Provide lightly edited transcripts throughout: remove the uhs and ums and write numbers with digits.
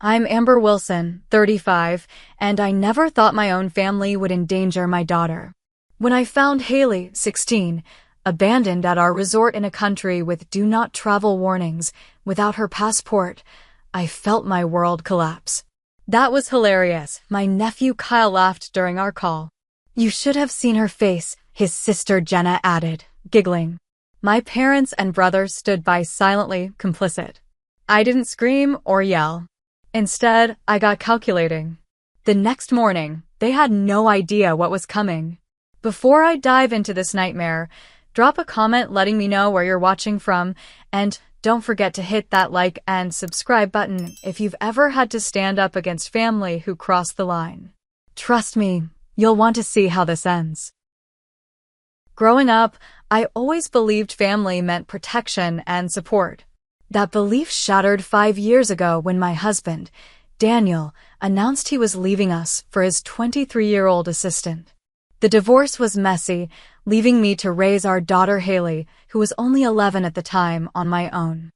I'm Amber Wilson, 35, and I never thought my own family would endanger my daughter. When I found Haley, 16, abandoned at our resort in a country with do not travel warnings without her passport, I felt my world collapse. That was hilarious. My nephew Kyle laughed during our call. You should have seen her face, his sister Jenna added, giggling. My parents and brother stood by silently complicit. I didn't scream or yell. Instead, I got calculating. The next morning, they had no idea what was coming. Before I dive into this nightmare, drop a comment letting me know where you're watching from, and don't forget to hit that like and subscribe button if you've ever had to stand up against family who crossed the line. Trust me, you'll want to see how this ends. Growing up, I always believed family meant protection and support. That belief shattered 5 years ago when my husband, Daniel, announced he was leaving us for his 23-year-old assistant. The divorce was messy, leaving me to raise our daughter Haley, who was only 11 at the time, on my own.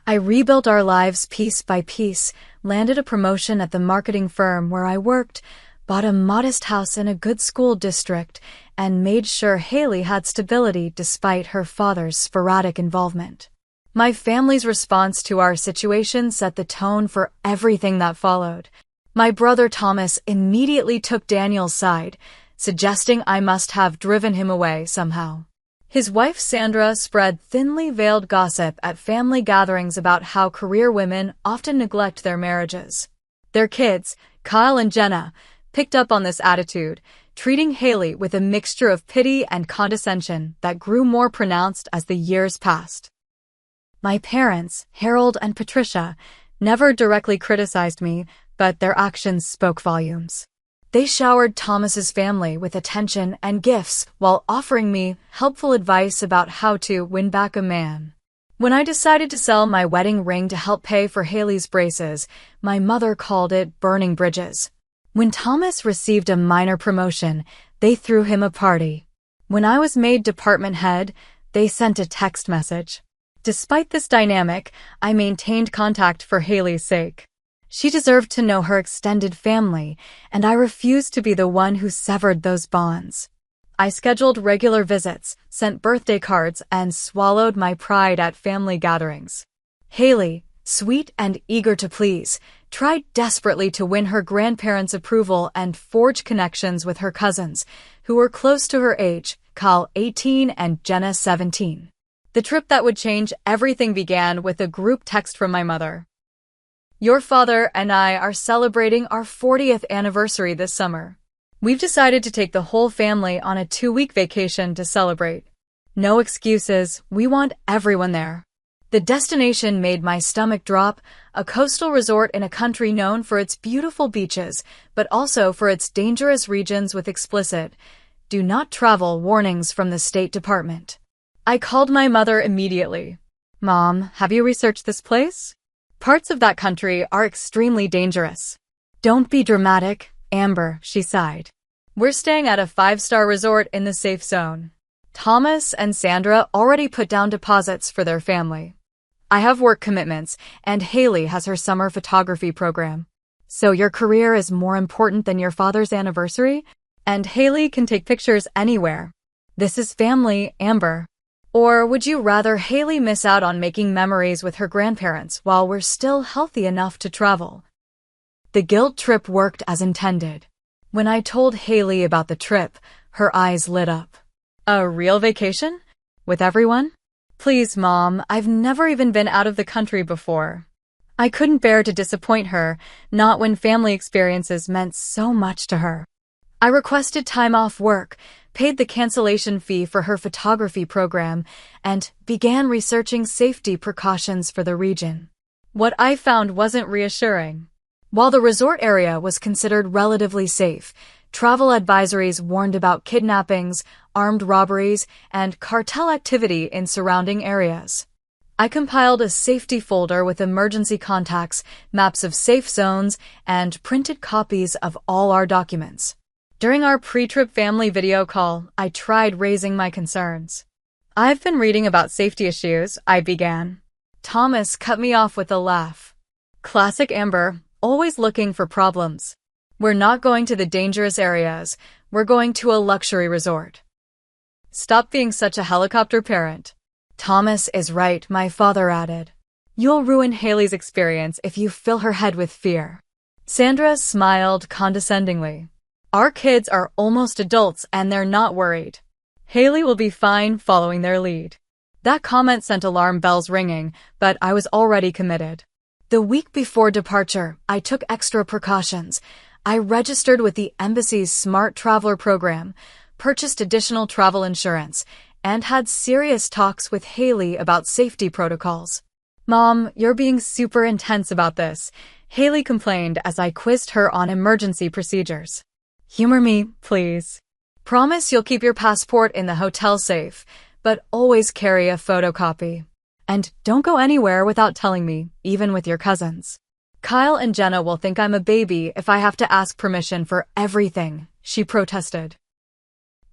I rebuilt our lives piece by piece, landed a promotion at the marketing firm where I worked, bought a modest house in a good school district, and made sure Haley had stability despite her father's sporadic involvement. My family's response to our situation set the tone for everything that followed. My brother Thomas immediately took Daniel's side, suggesting I must have driven him away somehow. His wife Sandra spread thinly veiled gossip at family gatherings about how career women often neglect their marriages. Their kids, Kyle and Jenna, picked up on this attitude, treating Haley with a mixture of pity and condescension that grew more pronounced as the years passed. My parents, Harold and Patricia, never directly criticized me, but their actions spoke volumes. They showered Thomas's family with attention and gifts while offering me helpful advice about how to win back a man. When I decided to sell my wedding ring to help pay for Haley's braces, my mother called it burning bridges. When Thomas received a minor promotion, they threw him a party. When I was made department head, they sent a text message. Despite this dynamic, I maintained contact for Haley's sake. She deserved to know her extended family, and I refused to be the one who severed those bonds. I scheduled regular visits, sent birthday cards, and swallowed my pride at family gatherings. Haley, sweet and eager to please, tried desperately to win her grandparents' approval and forge connections with her cousins, who were close to her age, Kyle 18 and Jenna 17. The trip that would change everything began with a group text from my mother. Your father and I are celebrating our 40th anniversary this summer. We've decided to take the whole family on a 2-week vacation to celebrate. No excuses, we want everyone there. The destination made my stomach drop, a coastal resort in a country known for its beautiful beaches, but also for its dangerous regions with explicit, do not travel warnings from the State Department. I called my mother immediately. Mom, have you researched this place? Parts of that country are extremely dangerous. Don't be dramatic, Amber, she sighed. We're staying at a 5-star resort in the safe zone. Thomas and Sandra already put down deposits for their family. I have work commitments, and Haley has her summer photography program. So your career is more important than your father's anniversary? And Haley can take pictures anywhere. This is family, Amber. Or would you rather Haley miss out on making memories with her grandparents while we're still healthy enough to travel? The guilt trip worked as intended. When I told Haley about the trip, her eyes lit up. A real vacation? With everyone? Please, Mom, I've never even been out of the country before. I couldn't bear to disappoint her, not when family experiences meant so much to her. I requested time off work, paid the cancellation fee for her photography program, and began researching safety precautions for the region. What I found wasn't reassuring. While the resort area was considered relatively safe, travel advisories warned about kidnappings, armed robberies, and cartel activity in surrounding areas. I compiled a safety folder with emergency contacts, maps of safe zones, and printed copies of all our documents. During our pre-trip family video call, I tried raising my concerns. I've been reading about safety issues, I began. Thomas cut me off with a laugh. Classic Amber, always looking for problems. We're not going to the dangerous areas. We're going to a luxury resort. Stop being such a helicopter parent. Thomas is right, my father added. You'll ruin Haley's experience if you fill her head with fear. Sandra smiled condescendingly. Our kids are almost adults and they're not worried. Haley will be fine following their lead. That comment sent alarm bells ringing, but I was already committed. The week before departure, I took extra precautions. I registered with the embassy's Smart Traveler program, purchased additional travel insurance, and had serious talks with Haley about safety protocols. Mom, you're being super intense about this, Haley complained as I quizzed her on emergency procedures. Humor me, please. Promise you'll keep your passport in the hotel safe, but always carry a photocopy. And don't go anywhere without telling me, even with your cousins. Kyle and Jenna will think I'm a baby if I have to ask permission for everything, she protested.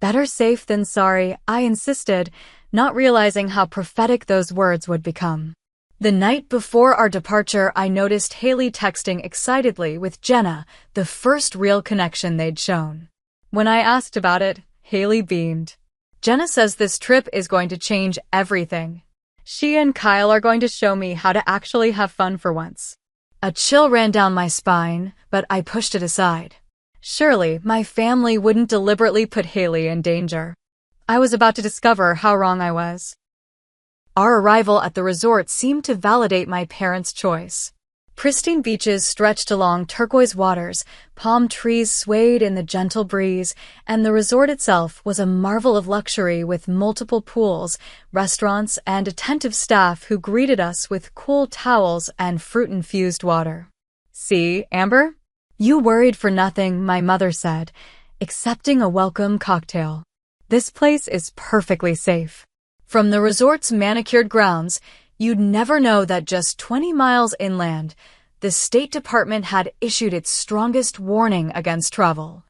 Better safe than sorry, I insisted, not realizing how prophetic those words would become. The night before our departure, I noticed Haley texting excitedly with Jenna, the first real connection they'd shown. When I asked about it, Haley beamed. Jenna says this trip is going to change everything. She and Kyle are going to show me how to actually have fun for once. A chill ran down my spine, but I pushed it aside. Surely, my family wouldn't deliberately put Haley in danger. I was about to discover how wrong I was. Our arrival at the resort seemed to validate my parents' choice. Pristine beaches stretched along turquoise waters, palm trees swayed in the gentle breeze, and the resort itself was a marvel of luxury with multiple pools, restaurants, and attentive staff who greeted us with cool towels and fruit-infused water. See, Amber? You worried for nothing, my mother said, accepting a welcome cocktail. This place is perfectly safe. From the resort's manicured grounds, you'd never know that just 20 miles inland, the State Department had issued its strongest warning against travel.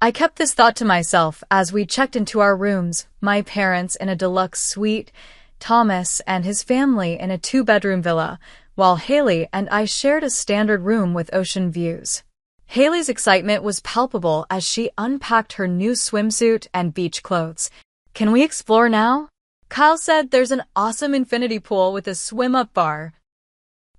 I kept this thought to myself as we checked into our rooms, my parents in a deluxe suite, Thomas and his family in a 2-bedroom villa, while Haley and I shared a standard room with ocean views. Haley's excitement was palpable as she unpacked her new swimsuit and beach clothes. Can we explore now? Kyle said there's an awesome infinity pool with a swim-up bar.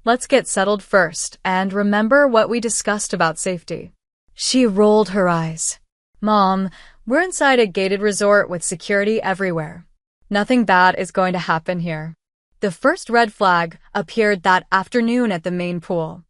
Let's get settled first and remember what we discussed about safety. She rolled her eyes. Mom, we're inside a gated resort with security everywhere. Nothing bad is going to happen here. The first red flag appeared that afternoon at the main pool.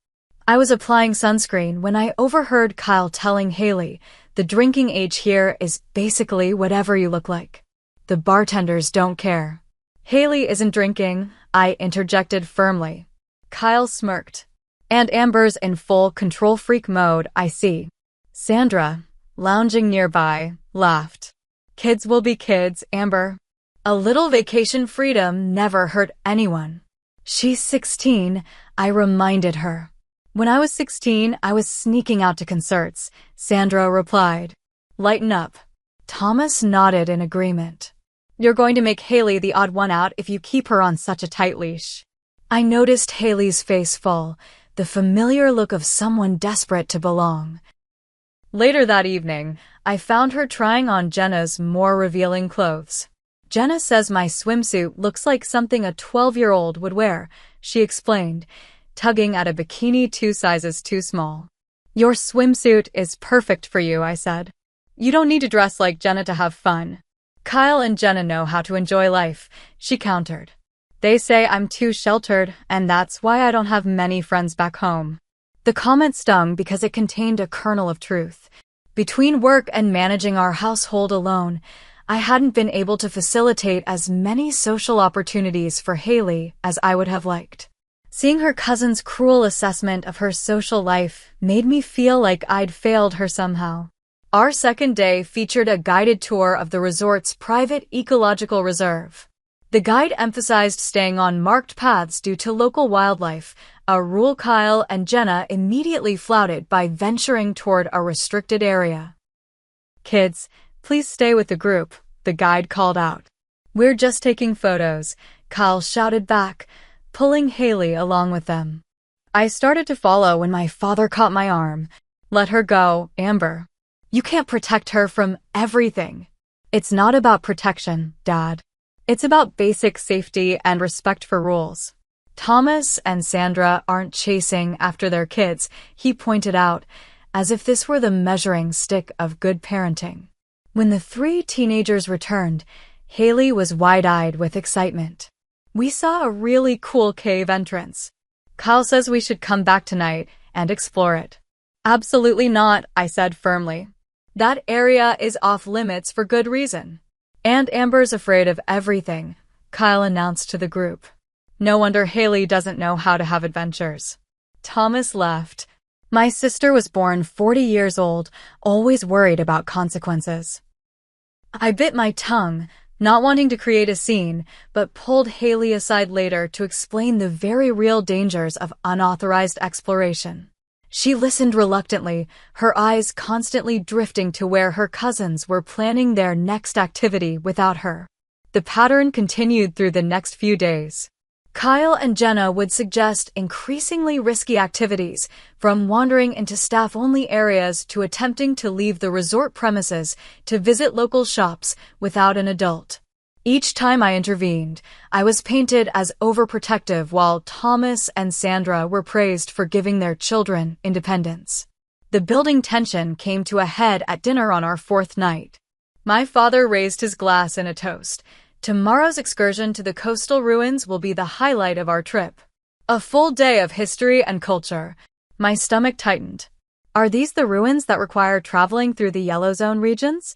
I was applying sunscreen when I overheard Kyle telling Haley, the drinking age here is basically whatever you look like. The bartenders don't care. Haley isn't drinking, I interjected firmly. Kyle smirked. And Amber's in full control freak mode, I see. Sandra, lounging nearby, laughed. Kids will be kids, Amber. A little vacation freedom never hurt anyone. She's 16, I reminded her. When I was 16, I was sneaking out to concerts, Sandra replied. Lighten up. Thomas nodded in agreement. You're going to make Haley the odd one out if you keep her on such a tight leash. I noticed Haley's face fall, the familiar look of someone desperate to belong. Later that evening, I found her trying on Jenna's more revealing clothes. Jenna says my swimsuit looks like something a 12-year-old would wear, she explained, tugging at a bikini 2 sizes too small. Your swimsuit is perfect for you, I said. You don't need to dress like Jenna to have fun. Kyle and Jenna know how to enjoy life, she countered. They say I'm too sheltered, and that's why I don't have many friends back home. The comment stung because it contained a kernel of truth. Between work and managing our household alone, I hadn't been able to facilitate as many social opportunities for Haley as I would have liked. Seeing her cousin's cruel assessment of her social life made me feel like I'd failed her somehow. Our second day featured a guided tour of the resort's private ecological reserve. The guide emphasized staying on marked paths due to local wildlife, a rule Kyle and Jenna immediately flouted by venturing toward a restricted area. Kids, please stay with the group, the guide called out. We're just taking photos, Kyle shouted back, pulling Haley along with them. I started to follow when my father caught my arm. Let her go, Amber. You can't protect her from everything. It's not about protection, Dad. It's about basic safety and respect for rules. Thomas and Sandra aren't chasing after their kids, he pointed out, as if this were the measuring stick of good parenting. When the 3 teenagers returned, Haley was wide-eyed with excitement. We saw a really cool cave entrance. Kyle says we should come back tonight and explore it. Absolutely not, I said firmly. That area is off limits for good reason. And Amber's afraid of everything, Kyle announced to the group. No wonder Haley doesn't know how to have adventures. Thomas laughed. My sister was born 40 years old, always worried about consequences. I bit my tongue, not wanting to create a scene, but pulled Haley aside later to explain the very real dangers of unauthorized exploration. She listened reluctantly, her eyes constantly drifting to where her cousins were planning their next activity without her. The pattern continued through the next few days. Kyle and Jenna would suggest increasingly risky activities, from wandering into staff-only areas to attempting to leave the resort premises to visit local shops without an adult. Each time I intervened, I was painted as overprotective while Thomas and Sandra were praised for giving their children independence. The building tension came to a head at dinner on our 4th night. My father raised his glass in a toast. Tomorrow's excursion to the coastal ruins will be the highlight of our trip. A full day of history and culture. My stomach tightened. Are these the ruins that require traveling through the Yellow Zone regions?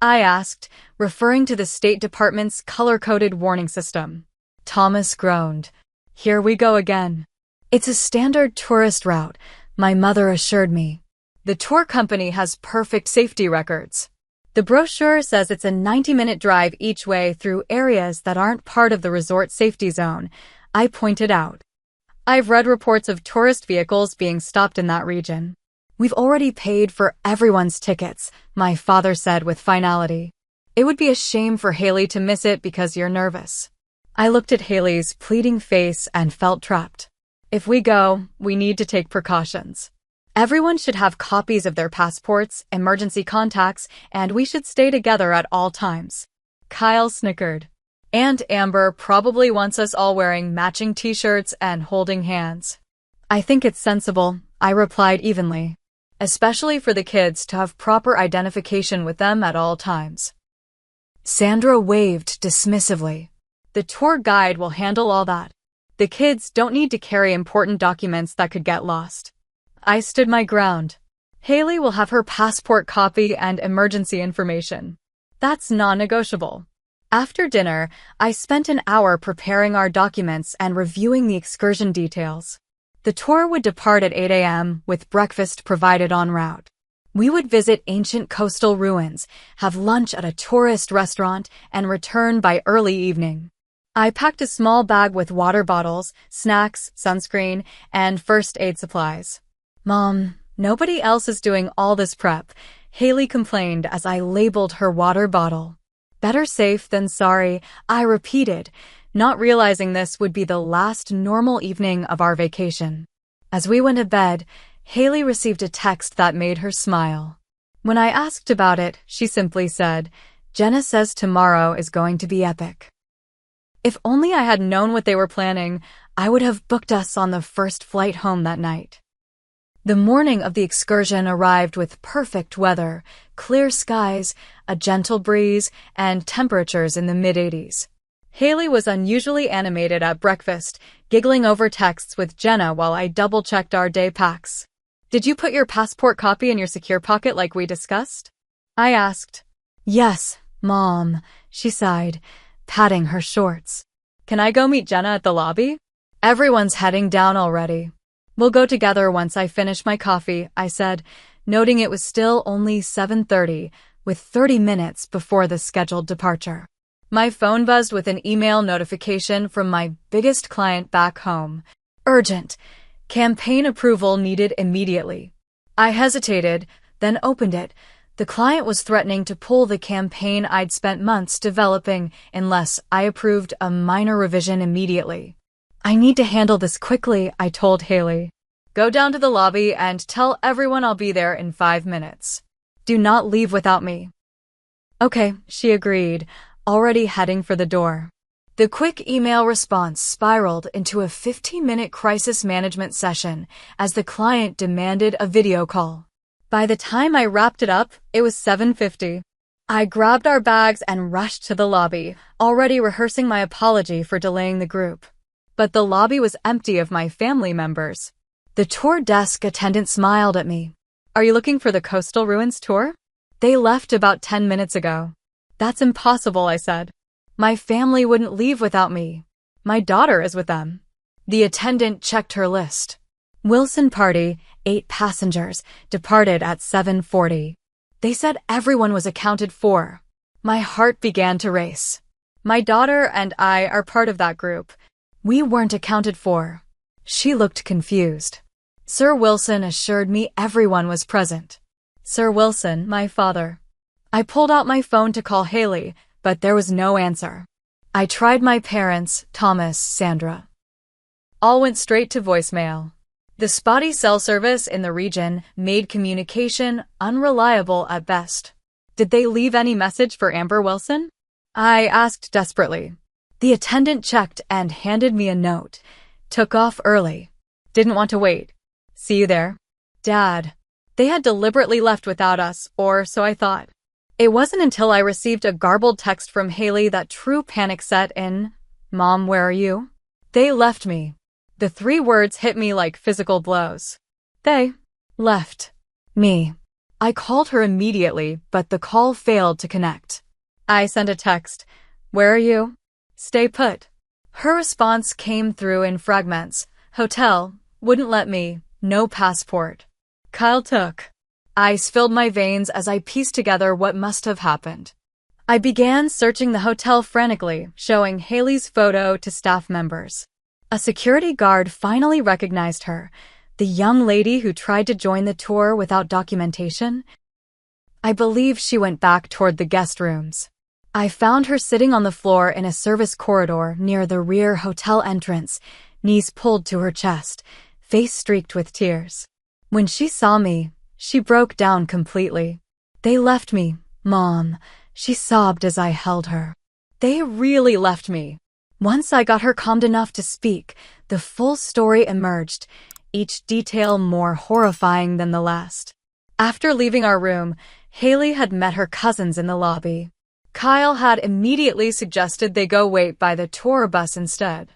I asked, referring to the State Department's color-coded warning system. Thomas groaned. Here we go again. It's a standard tourist route, my mother assured me. The tour company has perfect safety records. The brochure says it's a 90-minute drive each way through areas that aren't part of the resort safety zone, I pointed out. I've read reports of tourist vehicles being stopped in that region. We've already paid for everyone's tickets, my father said with finality. It would be a shame for Haley to miss it because you're nervous. I looked at Haley's pleading face and felt trapped. If we go, we need to take precautions. Everyone should have copies of their passports, emergency contacts, and we should stay together at all times. Kyle snickered. And Amber probably wants us all wearing matching t-shirts and holding hands. I think it's sensible, I replied evenly. Especially for the kids to have proper identification with them at all times. Sandra waved dismissively. The tour guide will handle all that. The kids don't need to carry important documents that could get lost. I stood my ground. Haley will have her passport copy and emergency information. That's non-negotiable. After dinner, I spent an hour preparing our documents and reviewing the excursion details. The tour would depart at 8 a.m. with breakfast provided en route. We would visit ancient coastal ruins, have lunch at a tourist restaurant, and return by early evening. I packed a small bag with water bottles, snacks, sunscreen, and first aid supplies. Mom, nobody else is doing all this prep, Haley complained as I labeled her water bottle. Better safe than sorry, I repeated, not realizing this would be the last normal evening of our vacation. As we went to bed, Haley received a text that made her smile. When I asked about it, she simply said, Jenna says tomorrow is going to be epic. If only I had known what they were planning, I would have booked us on the first flight home that night. The morning of the excursion arrived with perfect weather, clear skies, a gentle breeze, and temperatures in the mid-80s. Haley was unusually animated at breakfast, giggling over texts with Jenna while I double-checked our day packs. Did you put your passport copy in your secure pocket like we discussed? I asked. Yes, Mom, she sighed, patting her shorts. Can I go meet Jenna at the lobby? Everyone's heading down already. We'll go together once I finish my coffee, I said, noting it was still only 7:30, with 30 minutes before the scheduled departure. My phone buzzed with an email notification from my biggest client back home. Urgent. Campaign approval needed immediately. I hesitated, then opened it. The client was threatening to pull the campaign I'd spent months developing unless I approved a minor revision immediately. I need to handle this quickly, I told Haley. Go down to the lobby and tell everyone I'll be there in 5 minutes. Do not leave without me. Okay, she agreed, already heading for the door. The quick email response spiraled into a 15-minute crisis management session as the client demanded a video call. By the time I wrapped it up, it was 7:50. I grabbed our bags and rushed to the lobby, already rehearsing my apology for delaying the group. But the lobby was empty of my family members. The tour desk attendant smiled at me. Are you looking for the Coastal Ruins tour? They left about 10 minutes ago. That's impossible, I said. My family wouldn't leave without me. My daughter is with them. The attendant checked her list. Wilson party, 8 passengers, departed at 7:40. They said everyone was accounted for. My heart began to race. My daughter and I are part of that group. We weren't accounted for. She looked confused. Sir Wilson assured me everyone was present. Sir Wilson, my father. I pulled out my phone to call Haley, but there was no answer. I tried my parents, Thomas, Sandra. All went straight to voicemail. The spotty cell service in the region made communication unreliable at best. Did they leave any message for Amber Wilson? I asked desperately. The attendant checked and handed me a note. Took off early. Didn't want to wait. See you there. Dad. They had deliberately left without us, or so I thought. It wasn't until I received a garbled text from Haley that true panic set in. Mom, where are you? They left me. The 3 words hit me like physical blows. They left me. I called her immediately, but the call failed to connect. I sent a text. Where are you? Stay put. Her response came through in fragments. Hotel, wouldn't let me, no passport. Kyle took. Ice filled my veins as I pieced together what must have happened. I began searching the hotel frantically, showing Haley's photo to staff members. A security guard finally recognized her, the young lady who tried to join the tour without documentation. I believe she went back toward the guest rooms. I found her sitting on the floor in a service corridor near the rear hotel entrance, knees pulled to her chest, face streaked with tears. When she saw me, she broke down completely. They left me, Mom, she sobbed as I held her. They really left me. Once I got her calmed enough to speak, the full story emerged, each detail more horrifying than the last. After leaving our room, Haley had met her cousins in the lobby. Kyle had immediately suggested they go wait by the tour bus instead.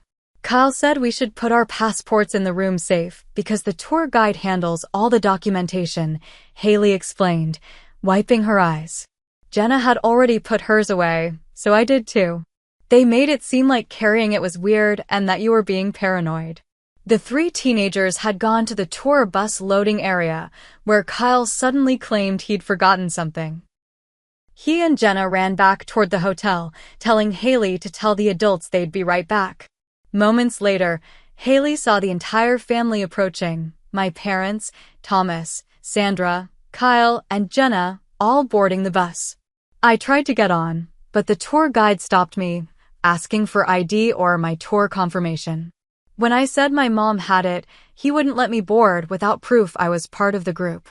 Kyle said we should put our passports in the room safe because the tour guide handles all the documentation, Haley explained, wiping her eyes. Jenna had already put hers away, so I did too. They made it seem like carrying it was weird and that you were being paranoid. The 3 teenagers had gone to the tour bus loading area, where Kyle suddenly claimed he'd forgotten something. He and Jenna ran back toward the hotel, telling Haley to tell the adults they'd be right back. Moments later, Haley saw the entire family approaching, my parents, Thomas, Sandra, Kyle, and Jenna, all boarding the bus. I tried to get on, but the tour guide stopped me, asking for ID or my tour confirmation. When I said my mom had it, he wouldn't let me board without proof I was part of the group.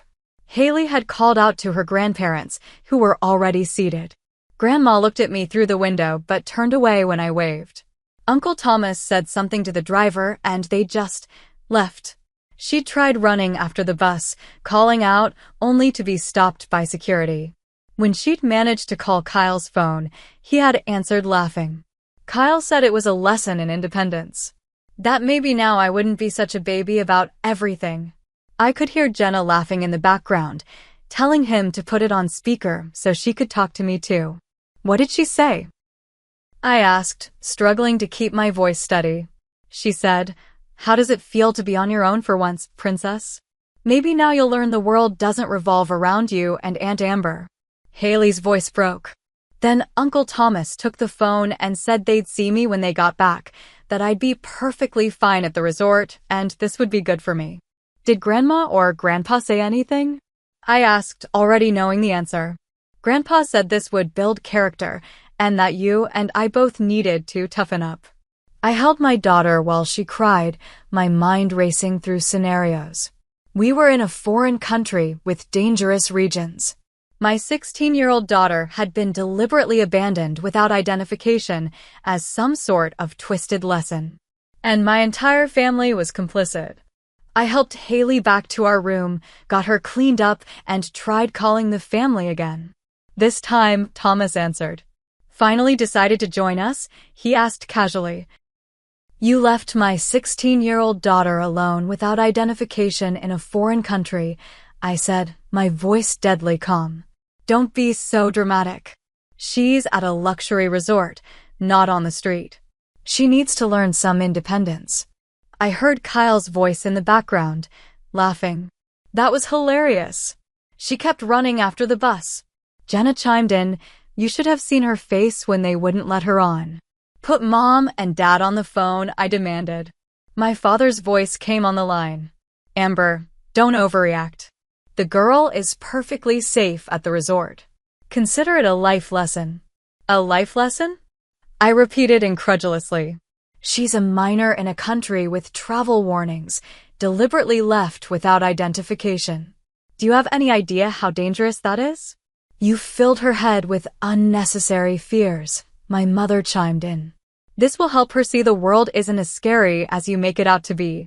Haley had called out to her grandparents, who were already seated. Grandma looked at me through the window but turned away when I waved. Uncle Thomas said something to the driver and they just left. She tried running after the bus, calling out, only to be stopped by security. When she'd managed to call Kyle's phone, he had answered laughing. Kyle said it was a lesson in independence. That maybe now I wouldn't be such a baby about everything. I could hear Jenna laughing in the background, telling him to put it on speaker so she could talk to me too. What did she say? I asked, struggling to keep my voice steady. She said, "How does it feel to be on your own for once, princess? Maybe now you'll learn the world doesn't revolve around you and Aunt Amber." Haley's voice broke. Then Uncle Thomas took the phone and said they'd see me when they got back, that I'd be perfectly fine at the resort, and this would be good for me. Did Grandma or Grandpa say anything? I asked, already knowing the answer. Grandpa said this would build character, and that you and I both needed to toughen up. I held my daughter while she cried, my mind racing through scenarios. We were in a foreign country with dangerous regions. My 16-year-old daughter had been deliberately abandoned without identification as some sort of twisted lesson. And my entire family was complicit. I helped Haley back to our room, got her cleaned up, and tried calling the family again. This time, Thomas answered. Finally decided to join us, he asked casually. You left my 16-year-old daughter alone without identification in a foreign country, I said, my voice deadly calm. Don't be so dramatic. She's at a luxury resort, not on the street. She needs to learn some independence. I heard Kyle's voice in the background, laughing. That was hilarious. She kept running after the bus. Jenna chimed in, you should have seen her face when they wouldn't let her on. Put Mom and Dad on the phone, I demanded. My father's voice came on the line. Amber, don't overreact. The girl is perfectly safe at the resort. Consider it a life lesson. A life lesson? I repeated incredulously. She's a minor in a country with travel warnings, deliberately left without identification. Do you have any idea how dangerous that is? You filled her head with unnecessary fears. My mother chimed in. This will help her see the world isn't as scary as you make it out to be.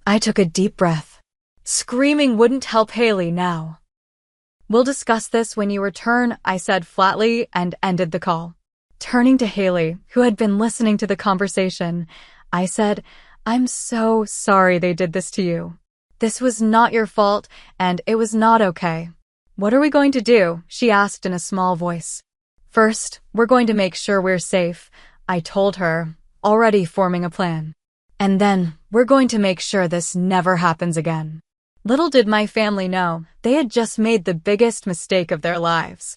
I took a deep breath. Screaming wouldn't help Haley now. We'll discuss this when you return, I said flatly and ended the call. Turning to Haley, who had been listening to the conversation, I said, I'm so sorry they did this to you. This was not your fault, and it was not okay. What are we going to do? She asked in a small voice. First, we're going to make sure we're safe, I told her, already forming a plan. And then, we're going to make sure this never happens again. Little did my family know, they had just made the biggest mistake of their lives.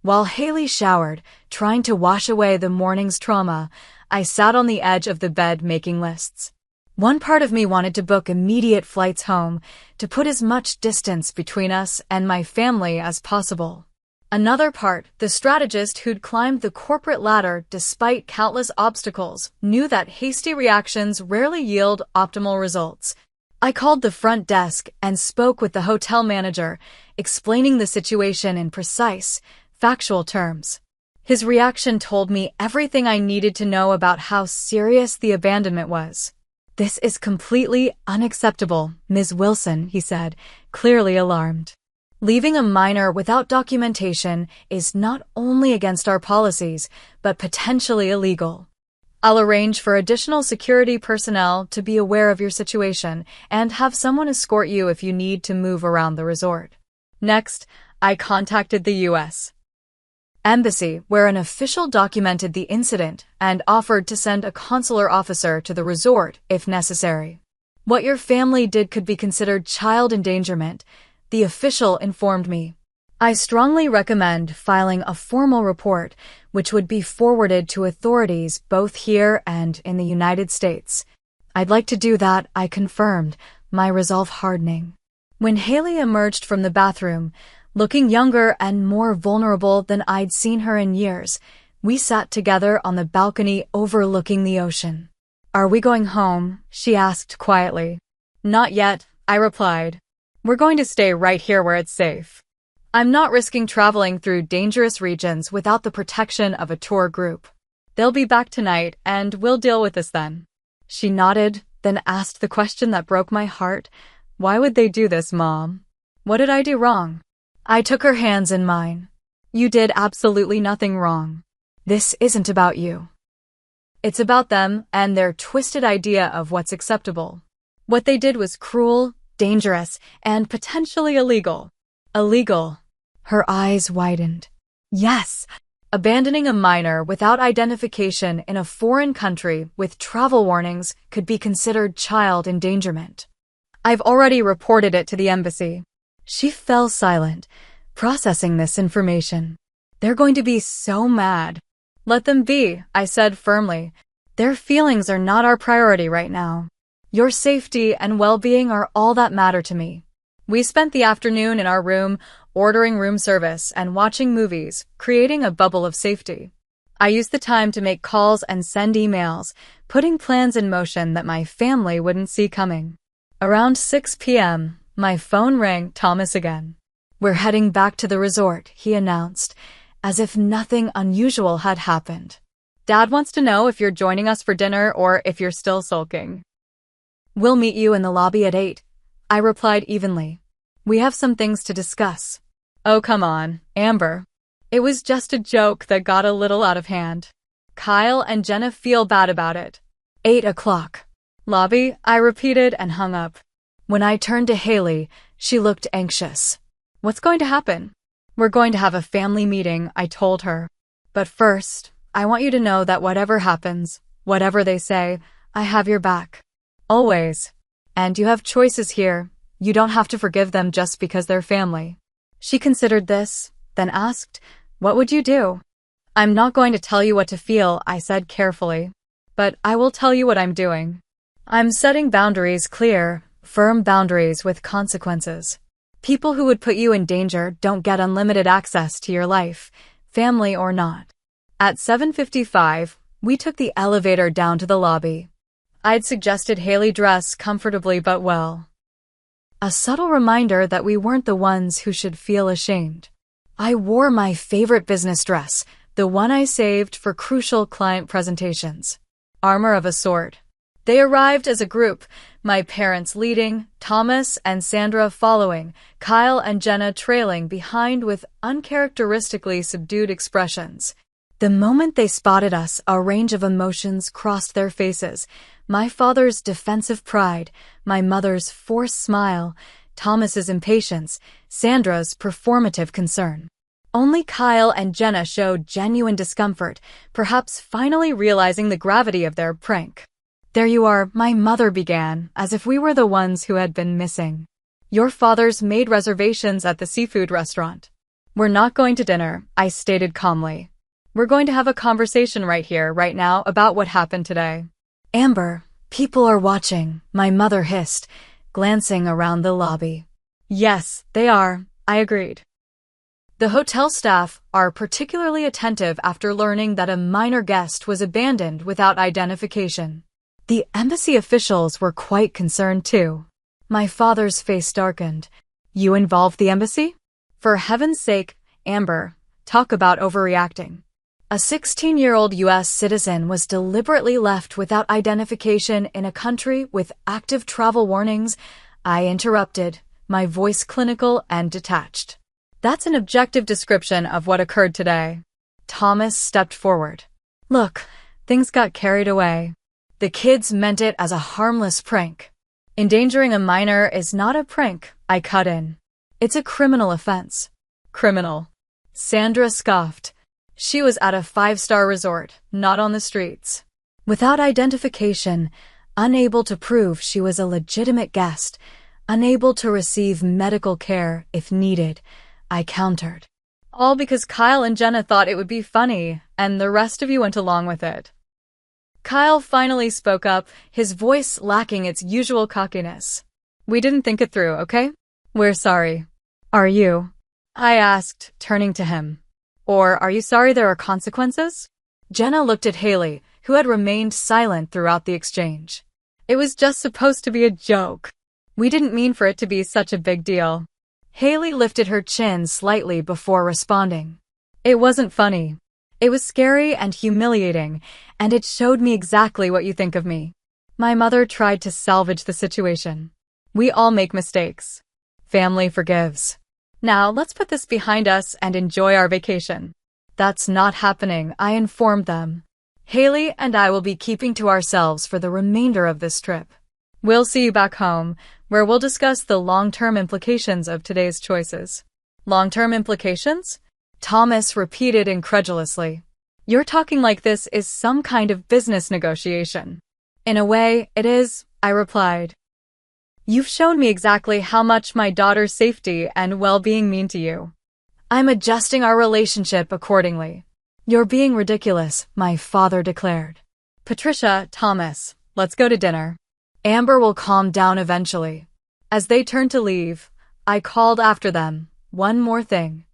While Haley showered, trying to wash away the morning's trauma, I sat on the edge of the bed making lists. One part of me wanted to book immediate flights home, to put as much distance between us and my family as possible. Another part, the strategist who'd climbed the corporate ladder despite countless obstacles, knew that hasty reactions rarely yield optimal results. I called the front desk and spoke with the hotel manager, explaining the situation in precise, factual terms. His reaction told me everything I needed to know about how serious the abandonment was. This is completely unacceptable, Ms. Wilson, he said, clearly alarmed. Leaving a minor without documentation is not only against our policies, but potentially illegal. I'll arrange for additional security personnel to be aware of your situation and have someone escort you if you need to move around the resort. Next, I contacted the U.S. Embassy, where an official documented the incident and offered to send a consular officer to the resort if necessary. What your family did could be considered child endangerment, the official informed me. I strongly recommend filing a formal report, which would be forwarded to authorities both here and in the United States. I'd like to do that, I confirmed, my resolve hardening. When Haley emerged from the bathroom, looking younger and more vulnerable than I'd seen her in years, we sat together on the balcony overlooking the ocean. Are we going home? She asked quietly. Not yet, I replied. We're going to stay right here where it's safe. I'm not risking traveling through dangerous regions without the protection of a tour group. They'll be back tonight, and we'll deal with this then. She nodded, then asked the question that broke my heart. Why would they do this, Mom? What did I do wrong? I took her hands in mine. You did absolutely nothing wrong. This isn't about you. It's about them and their twisted idea of what's acceptable. What they did was cruel, dangerous, and potentially illegal. Illegal. Her eyes widened. Yes, abandoning a minor without identification in a foreign country with travel warnings could be considered child endangerment. I've already reported it to the embassy. She fell silent, processing this information. They're going to be so mad. Let them be, I said firmly. Their feelings are not our priority right now. Your safety and well-being are all that matter to me. We spent the afternoon in our room, ordering room service and watching movies, creating a bubble of safety. I used the time to make calls and send emails, putting plans in motion that my family wouldn't see coming. Around 6 p.m., my phone rang. Thomas again. "We're heading back to the resort," he announced, as if nothing unusual had happened. "Dad wants to know if you're joining us for dinner or if you're still sulking." "We'll meet you in the lobby at 8, I replied evenly. "We have some things to discuss." "Oh, come on, Amber. It was just a joke that got a little out of hand. Kyle and Jenna feel bad about it." 8 o'clock. "Lobby," I repeated and hung up. When I turned to Haley, she looked anxious. "What's going to happen?" "We're going to have a family meeting," I told her. "But first, I want you to know that whatever happens, whatever they say, I have your back. Always. And you have choices here. You don't have to forgive them just because they're family." She considered this, then asked, "What would you do?" "I'm not going to tell you what to feel," I said carefully. "But I will tell you what I'm doing. I'm setting boundaries, clear, firm boundaries with consequences. People who would put you in danger don't get unlimited access to your life, family or not." At 7:55, we took the elevator down to the lobby. I'd suggested Haley dress comfortably but well. A subtle reminder that we weren't the ones who should feel ashamed. I wore my favorite business dress, the one I saved for crucial client presentations. Armor of a sort. They arrived as a group, my parents leading, Thomas and Sandra following, Kyle and Jenna trailing behind with uncharacteristically subdued expressions. The moment they spotted us, a range of emotions crossed their faces. My father's defensive pride, my mother's forced smile, Thomas's impatience, Sandra's performative concern. Only Kyle and Jenna showed genuine discomfort, perhaps finally realizing the gravity of their prank. "There you are," my mother began, as if we were the ones who had been missing. "Your father's made reservations at the seafood restaurant." "We're not going to dinner," I stated calmly. "We're going to have a conversation right here, right now, about what happened today." "Amber, people are watching," my mother hissed, glancing around the lobby. "Yes, they are," I agreed. "The hotel staff are particularly attentive after learning that a minor guest was abandoned without identification. The embassy officials were quite concerned too." My father's face darkened. "You involved the embassy?" "For heaven's sake, Amber, talk about overreacting. A 16-year-old U.S. citizen was deliberately left without identification in a country with active travel warnings," I interrupted, my voice clinical and detached. "That's an objective description of what occurred today." Thomas stepped forward. "Look, things got carried away. The kids meant it as a harmless prank." "Endangering a minor is not a prank," I cut in. "It's a criminal offense." "Criminal?" Sandra scoffed. "She was at a 5-star resort, not on the streets." Without identification, unable to prove she was a legitimate guest, unable to receive medical care if needed, I countered. "All because Kyle and Jenna thought it would be funny, and the rest of you went along with it." Kyle finally spoke up, his voice lacking its usual cockiness. "We didn't think it through, okay? We're sorry." "Are you?" I asked, turning to him. "Or are you sorry there are consequences?" Jenna looked at Haley, who had remained silent throughout the exchange. "It was just supposed to be a joke. We didn't mean for it to be such a big deal." Haley lifted her chin slightly before responding. "It wasn't funny. It was scary and humiliating, and it showed me exactly what you think of me." My mother tried to salvage the situation. "We all make mistakes. Family forgives. Now let's put this behind us and enjoy our vacation." "That's not happening," I informed them. "Haley and I will be keeping to ourselves for the remainder of this trip. We'll see you back home, where we'll discuss the long-term implications of today's choices." "Long-term implications?" Thomas repeated incredulously. "You're talking like this is some kind of business negotiation." "In a way, it is," I replied. "You've shown me exactly how much my daughter's safety and well-being mean to you. I'm adjusting our relationship accordingly." "You're being ridiculous," my father declared. "Patricia, Thomas, let's go to dinner. Amber will calm down eventually." As they turned to leave, I called after them, "One more thing.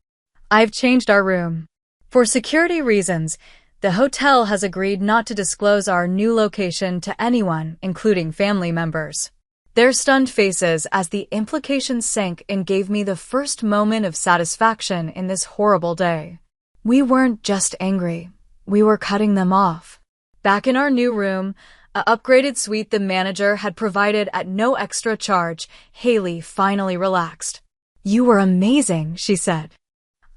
I've changed our room. For security reasons, The hotel has agreed not to disclose our new location to anyone, including family members. Their stunned faces as the implications sank in gave me the first moment of satisfaction in this horrible day. We weren't just angry. We were cutting them off. Back in our new room, an upgraded suite the manager had provided at no extra charge, Haley finally relaxed. "You were amazing," she said.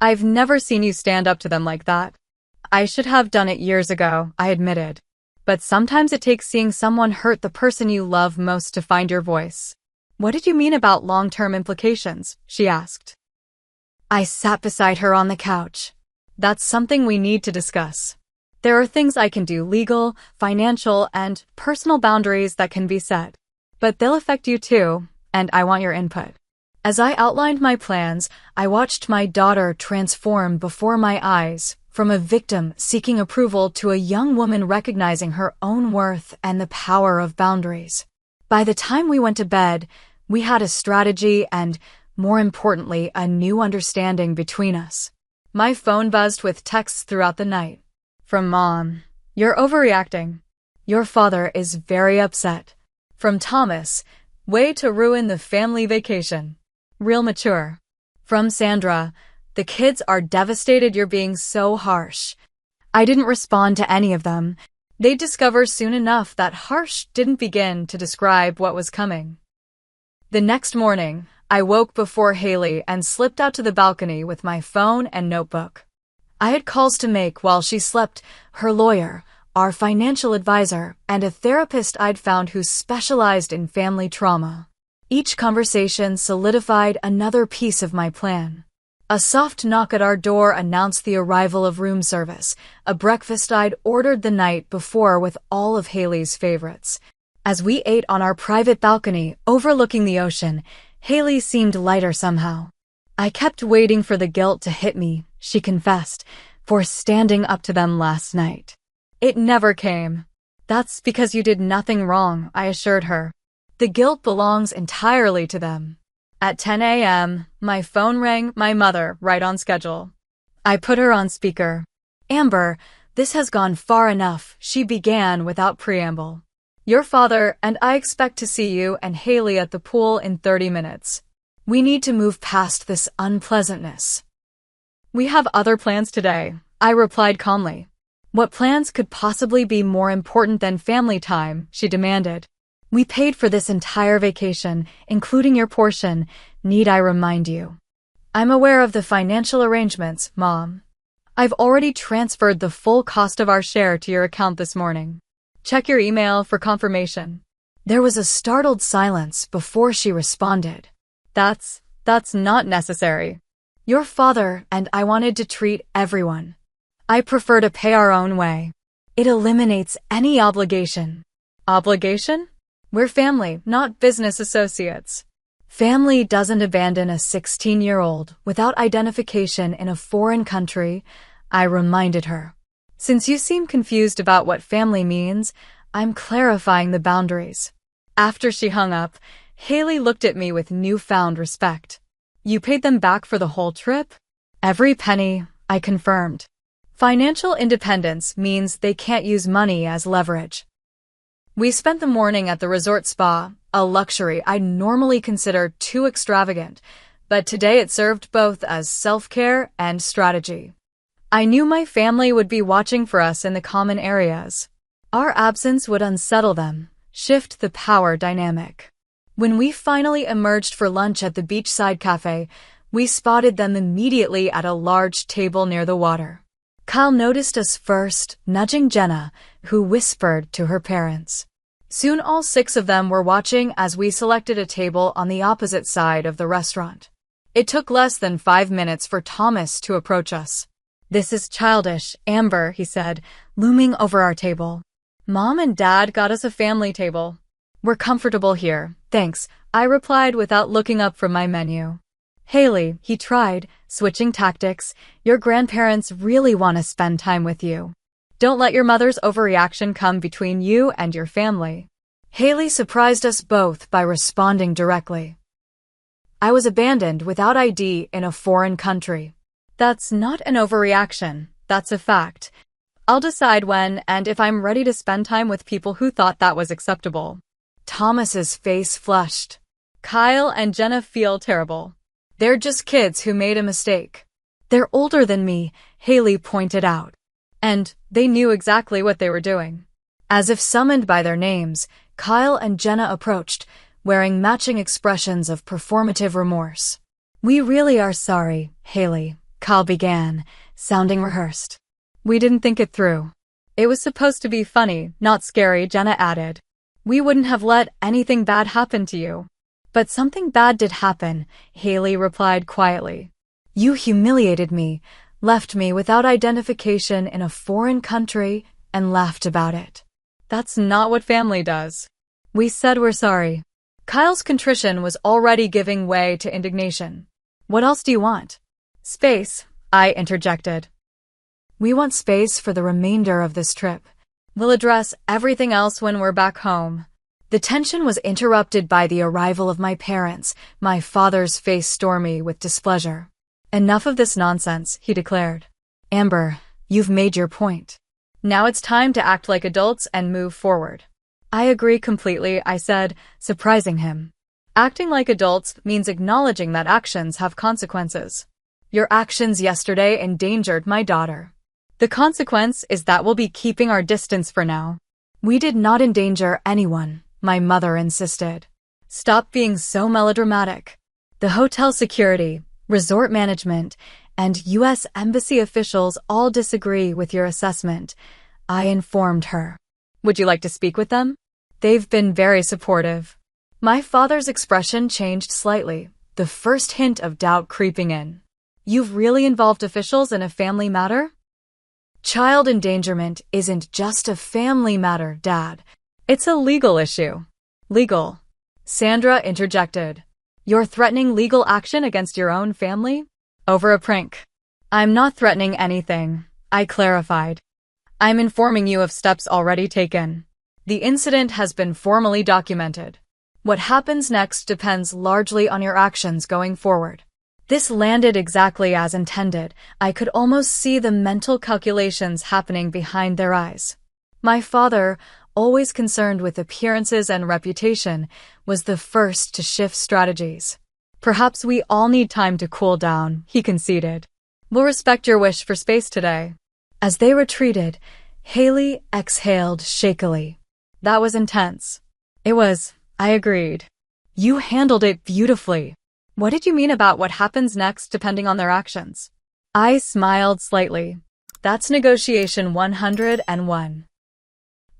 "I've never seen you stand up to them like that." "I should have done it years ago," I admitted. "But sometimes it takes seeing someone hurt the person you love most to find your voice." "What did you mean about long-term implications?" she asked. I sat beside her on the couch. "That's something we need to discuss. There are things I can do, legal, financial, and personal boundaries that can be set. But they'll affect you too, and I want your input." As I outlined my plans, I watched my daughter transform before my eyes, from a victim seeking approval to a young woman recognizing her own worth and the power of boundaries. By the time we went to bed, we had a strategy and, more importantly, a new understanding between us. My phone buzzed with texts throughout the night. From Mom, "You're overreacting." "Your father is very upset." From Thomas, "Way to ruin the family vacation." Real mature. From Sandra, "The kids are devastated you're being so harsh." I didn't respond to any of them. They'd discover soon enough that harsh didn't begin to describe what was coming. The next morning, I woke before Haley and slipped out to the balcony with my phone and notebook. I had calls to make while she slept, her lawyer, our financial advisor, and a therapist I'd found who specialized in family trauma. Each conversation solidified another piece of my plan. A soft knock at our door announced the arrival of room service, a breakfast I'd ordered the night before with all of Haley's favorites. As we ate on our private balcony overlooking the ocean, Haley seemed lighter somehow. "I kept waiting for the guilt to hit me," she confessed, "for standing up to them last night. It never came." "That's because you did nothing wrong," I assured her. "The guilt belongs entirely to them." At 10 a.m., my phone rang, my mother, right on schedule. I put her on speaker. "Amber, this has gone far enough," she began without preamble. "Your father and I expect to see you and Haley at the pool in 30 minutes. We need to move past this unpleasantness." "We have other plans today," I replied calmly. "What plans could possibly be more important than family time?" she demanded. "We paid for this entire vacation, including your portion, need I remind you?" "I'm aware of the financial arrangements, Mom. I've already transferred the full cost of our share to your account this morning. Check your email for confirmation." There was a startled silence before she responded. That's not necessary. Your father and I wanted to treat everyone. I prefer to pay our own way. It eliminates any obligation." "Obligation? We're family, not business associates." "Family doesn't abandon a 16-year-old without identification in a foreign country," I reminded her. "Since you seem confused about what family means, I'm clarifying the boundaries." After she hung up, Haley looked at me with newfound respect. "You paid them back for the whole trip?" "Every penny," I confirmed. Financial independence means they can't use money as leverage. We spent the morning at the resort spa, a luxury I'd normally consider too extravagant, but today it served both as self-care and strategy. I knew my family would be watching for us in the common areas. Our absence would unsettle them, shift the power dynamic. When we finally emerged for lunch at the beachside cafe, we spotted them immediately at a large table near the water. Kyle noticed us first, nudging Jenna, who whispered to her parents. Soon all 6 of them were watching as we selected a table on the opposite side of the restaurant. It took less than 5 minutes for Thomas to approach us. "This is childish, Amber," he said, looming over our table. "Mom and Dad got us a family table." "We're comfortable here, thanks," I replied without looking up from my menu. "Haley," he tried, switching tactics, "your grandparents really want to spend time with you. Don't let your mother's overreaction come between you and your family." Haley surprised us both by responding directly. "I was abandoned without ID in a foreign country. That's not an overreaction, that's a fact. I'll decide when and if I'm ready to spend time with people who thought that was acceptable. Thomas's face flushed. Kyle and Jenna feel terrible. They're just kids who made a mistake. They're older than me, Haley pointed out. And they knew exactly what they were doing. As if summoned by their names, Kyle and Jenna approached, wearing matching expressions of performative remorse. We really are sorry, Haley, Kyle began, sounding rehearsed. We didn't think it through. It was supposed to be funny, not scary, Jenna added. We wouldn't have let anything bad happen to you. But something bad did happen, Haley replied quietly. You humiliated me, left me without identification in a foreign country, and laughed about it. That's not what family does. We said we're sorry. Kyle's contrition was already giving way to indignation. What else do you want? Space, I interjected. We want space for the remainder of this trip. We'll address everything else when we're back home. The tension was interrupted by the arrival of my parents, my father's face stormy with displeasure. Enough of this nonsense, he declared. Amber, you've made your point. Now it's time to act like adults and move forward. I agree completely, I said, surprising him. Acting like adults means acknowledging that actions have consequences. Your actions yesterday endangered my daughter. The consequence is that we'll be keeping our distance for now. We did not endanger anyone, my mother insisted. Stop being so melodramatic. The hotel security, resort management, and U.S. Embassy officials all disagree with your assessment, I informed her. Would you like to speak with them? They've been very supportive. My father's expression changed slightly, the first hint of doubt creeping in. You've really involved officials in a family matter? Child endangerment isn't just a family matter, Dad. It's a legal issue. Legal? Sandra interjected. You're threatening legal action against your own family? Over a prank. I'm not threatening anything, I clarified. I'm informing you of steps already taken. The incident has been formally documented. What happens next depends largely on your actions going forward. This landed exactly as intended. I could almost see the mental calculations happening behind their eyes. My father, always concerned with appearances and reputation, was the first to shift strategies. Perhaps we all need time to cool down, he conceded. We'll respect your wish for space today. As they retreated, Haley exhaled shakily. That was intense. It was, I agreed. You handled it beautifully. What did you mean about what happens next depending on their actions? I smiled slightly. That's negotiation 101.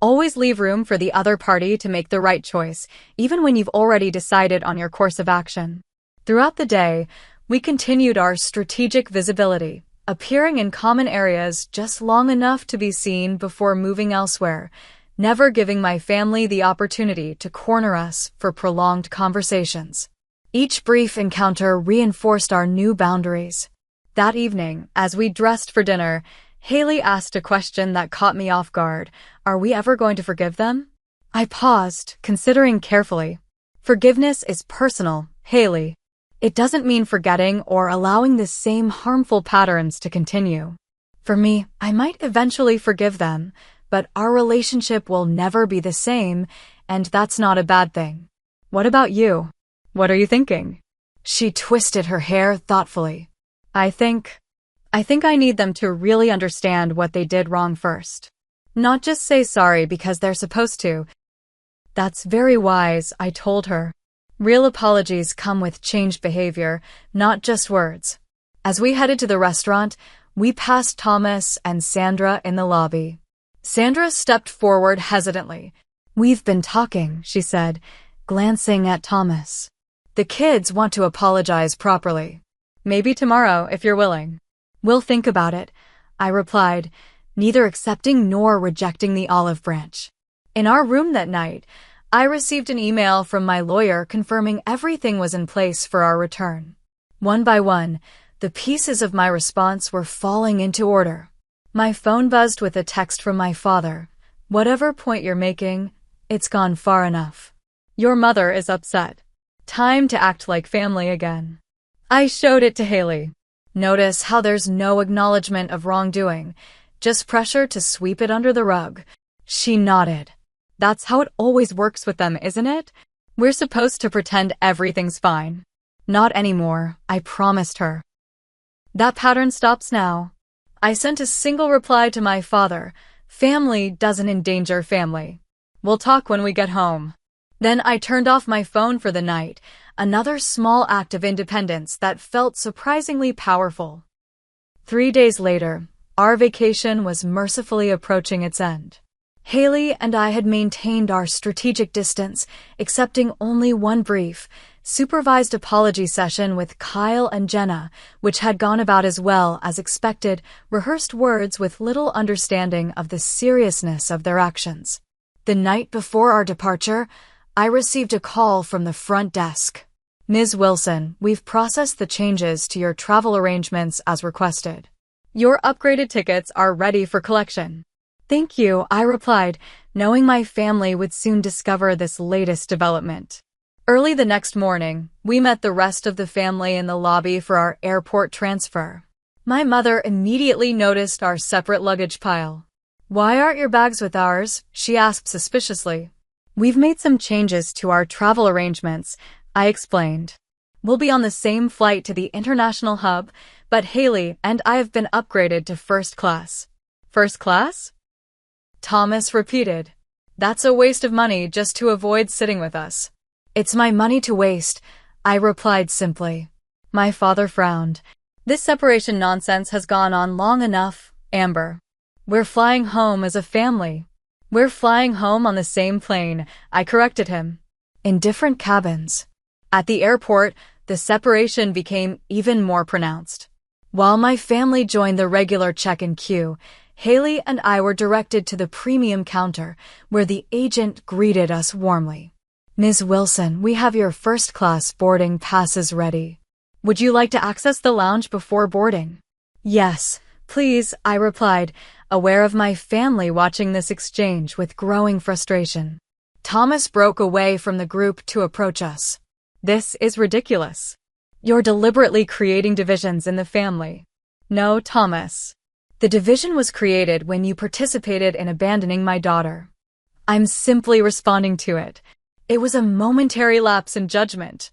Always leave room for the other party to make the right choice, even when you've already decided on your course of action. Throughout the day, we continued our strategic visibility, appearing in common areas just long enough to be seen before moving elsewhere, never giving my family the opportunity to corner us for prolonged conversations. Each brief encounter reinforced our new boundaries. That evening, as we dressed for dinner, Haley asked a question that caught me off guard. Are we ever going to forgive them? I paused, considering carefully. Forgiveness is personal, Haley. It doesn't mean forgetting or allowing the same harmful patterns to continue. For me, I might eventually forgive them, but our relationship will never be the same, and that's not a bad thing. What about you? What are you thinking? She twisted her hair thoughtfully. I think I need them to really understand what they did wrong first. Not just say sorry because they're supposed to. That's very wise, I told her. Real apologies come with changed behavior, not just words. As we headed to the restaurant, we passed Thomas and Sandra in the lobby. Sandra stepped forward hesitantly. We've been talking, she said, glancing at Thomas. The kids want to apologize properly. Maybe tomorrow, if you're willing. We'll think about it, I replied, neither accepting nor rejecting the olive branch. In our room that night, I received an email from my lawyer confirming everything was in place for our return. One by one, the pieces of my response were falling into order. My phone buzzed with a text from my father. Whatever point you're making, it's gone far enough. Your mother is upset. Time to act like family again. I showed it to Haley. Notice how there's no acknowledgement of wrongdoing, Just pressure to sweep it under the rug. She nodded. That's how it always works with them, isn't it? We're supposed to pretend everything's fine. Not anymore, I promised her. That pattern stops now. I sent a single reply to my father. Family doesn't endanger family. We'll talk when we get home. Then I turned off my phone for the night, another small act of independence that felt surprisingly powerful. 3 days later, our vacation was mercifully approaching its end. Haley and I had maintained our strategic distance, accepting only one brief, supervised apology session with Kyle and Jenna, which had gone about as well as expected, rehearsed words with little understanding of the seriousness of their actions. The night before our departure, I received a call from the front desk. Ms. Wilson, we've processed the changes to your travel arrangements as requested. Your upgraded tickets are ready for collection. Thank you, I replied, knowing my family would soon discover this latest development. Early the next morning, we met the rest of the family in the lobby for our airport transfer. My mother immediately noticed our separate luggage pile. Why aren't your bags with ours? She asked suspiciously. We've made some changes to our travel arrangements, I explained. We'll be on the same flight to the international hub, but Haley and I have been upgraded to first class. First class? Thomas repeated. That's a waste of money just to avoid sitting with us. It's my money to waste, I replied simply. My father frowned. This separation nonsense has gone on long enough, Amber. We're flying home as a family. We're flying home on the same plane, I corrected him. In different cabins. At the airport, the separation became even more pronounced. While my family joined the regular check-in queue, Haley and I were directed to the premium counter, where the agent greeted us warmly. Ms. Wilson, we have your first-class boarding passes ready. Would you like to access the lounge before boarding? Yes, please, I replied, aware of my family watching this exchange with growing frustration. Thomas broke away from the group to approach us. This is ridiculous. You're deliberately creating divisions in the family. No, Thomas. The division was created when you participated in abandoning my daughter. I'm simply responding to it. It was a momentary lapse in judgment.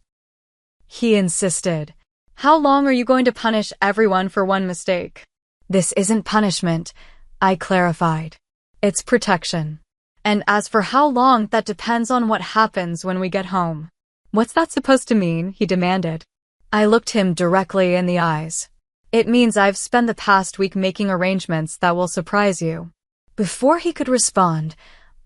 He insisted. How long are you going to punish everyone for one mistake? This isn't punishment, I clarified. It's protection. And as for how long, that depends on what happens when we get home. What's that supposed to mean? He demanded. I looked him directly in the eyes. It means I've spent the past week making arrangements that will surprise you. Before he could respond,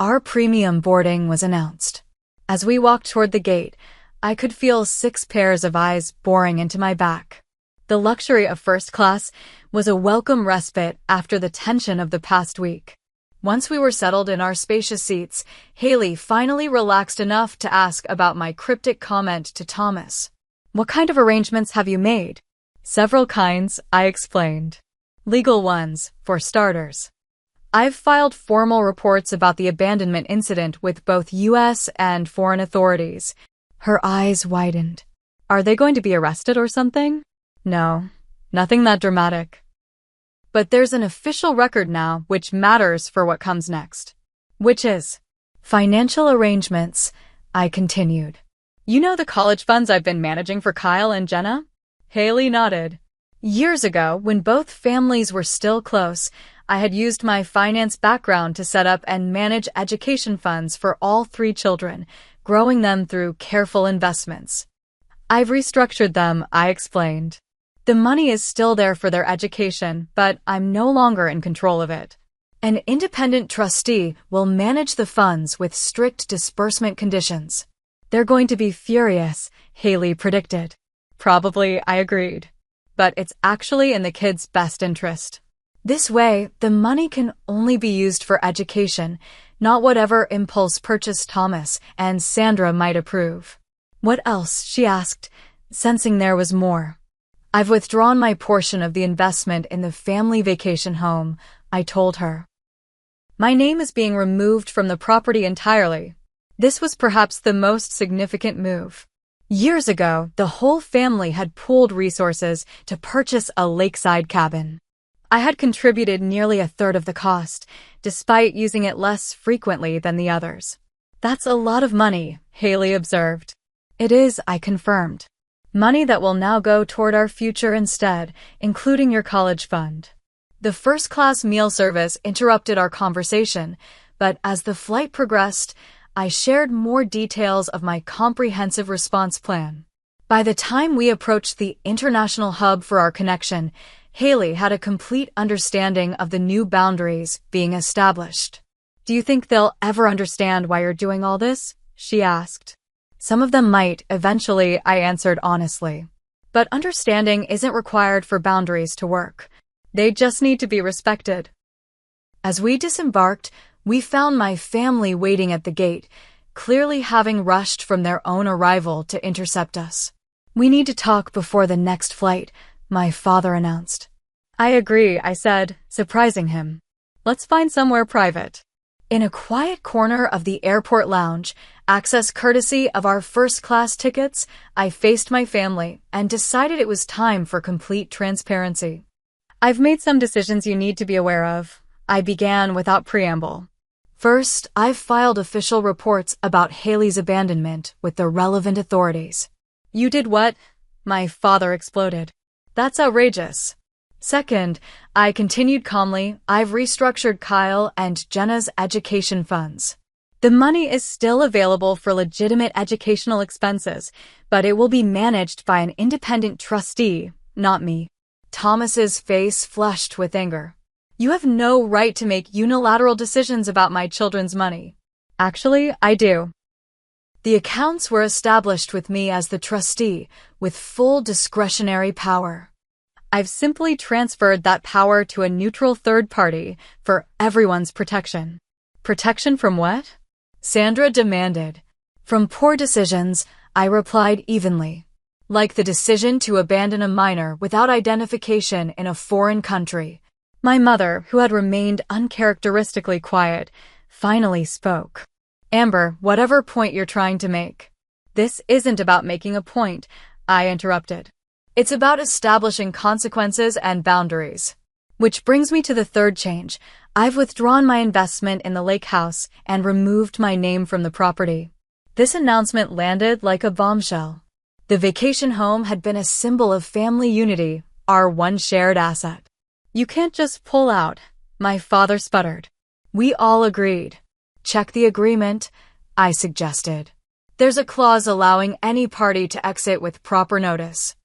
our premium boarding was announced. As we walked toward the gate, I could feel 6 pairs of eyes boring into my back. The luxury of first class was a welcome respite after the tension of the past week. Once we were settled in our spacious seats, Haley finally relaxed enough to ask about my cryptic comment to Thomas. What kind of arrangements have you made? Several kinds, I explained. Legal ones, for starters. I've filed formal reports about the abandonment incident with both U.S. and foreign authorities. Her eyes widened. Are they going to be arrested or something? No, nothing that dramatic. But there's an official record now which matters for what comes next. Which is financial arrangements, I continued. You know the college funds I've been managing for Kyle and Jenna? Haley nodded. Years ago, when both families were still close, I had used my finance background to set up and manage education funds for all 3 children, growing them through careful investments. I've restructured them, I explained. The money is still there for their education, but I'm no longer in control of it. An independent trustee will manage the funds with strict disbursement conditions. They're going to be furious, Haley predicted. Probably, I agreed. But it's actually in the kids' best interest. This way, the money can only be used for education, not whatever impulse purchase Thomas and Sandra might approve. What else? She asked, sensing there was more. I've withdrawn my portion of the investment in the family vacation home, I told her. My name is being removed from the property entirely. This was perhaps the most significant move. Years ago, the whole family had pooled resources to purchase a lakeside cabin. I had contributed nearly a third of the cost, despite using it less frequently than the others. That's a lot of money, Haley observed. It is, I confirmed. Money that will now go toward our future instead, including your college fund. The first-class meal service interrupted our conversation, but as the flight progressed, I shared more details of my comprehensive response plan. By the time we approached the international hub for our connection, Haley had a complete understanding of the new boundaries being established. Do you think they'll ever understand why you're doing all this? She asked. Some of them might, eventually, I answered honestly. But understanding isn't required for boundaries to work. They just need to be respected. As we disembarked, we found my family waiting at the gate, clearly having rushed from their own arrival to intercept us. We need to talk before the next flight, my father announced. I agree, I said, surprising him. Let's find somewhere private. In a quiet corner of the airport lounge, access courtesy of our first-class tickets, I faced my family and decided it was time for complete transparency. I've made some decisions you need to be aware of. I began without preamble. First, I've filed official reports about Haley's abandonment with the relevant authorities. You did what? My father exploded. That's outrageous. Second, I continued calmly, I've restructured Kyle and Jenna's education funds. The money is still available for legitimate educational expenses, but it will be managed by an independent trustee, not me. Thomas's face flushed with anger. You have no right to make unilateral decisions about my children's money. Actually, I do. The accounts were established with me as the trustee, with full discretionary power. I've simply transferred that power to a neutral third party for everyone's protection. Protection from what? Sandra demanded. From poor decisions, I replied evenly. Like the decision to abandon a minor without identification in a foreign country. My mother, who had remained uncharacteristically quiet, finally spoke. Amber, whatever point you're trying to make. This isn't about making a point, I interrupted. It's about establishing consequences and boundaries. Which brings me to the third change. I've withdrawn my investment in the lake house and removed my name from the property. This announcement landed like a bombshell. The vacation home had been a symbol of family unity, our one shared asset. You can't just pull out, my father sputtered. We all agreed. Check the agreement, I suggested. There's a clause allowing any party to exit with proper notice.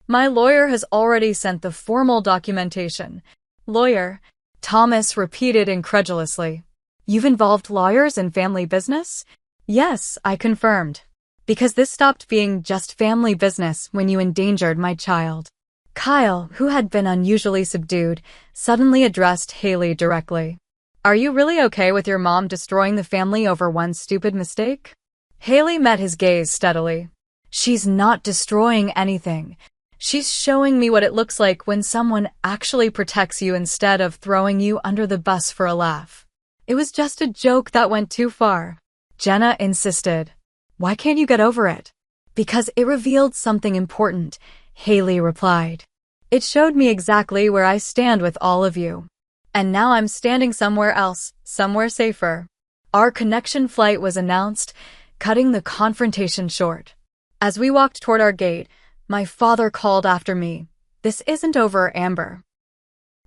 My lawyer has already sent the formal documentation. Lawyer, Thomas repeated incredulously. You've involved lawyers in family business? Yes, I confirmed. Because this stopped being just family business when you endangered my child. Kyle, who had been unusually subdued, suddenly addressed Haley directly. Are you really okay with your mom destroying the family over one stupid mistake? Haley met his gaze steadily. She's not destroying anything. She's showing me what it looks like when someone actually protects you instead of throwing you under the bus for a laugh. It was just a joke that went too far. Jenna insisted. Why can't you get over it? Because it revealed something important, Haley replied. It showed me exactly where I stand with all of you. And now I'm standing somewhere else, somewhere safer. Our connection flight was announced, cutting the confrontation short. As we walked toward our gate, my father called after me. This isn't over, Amber.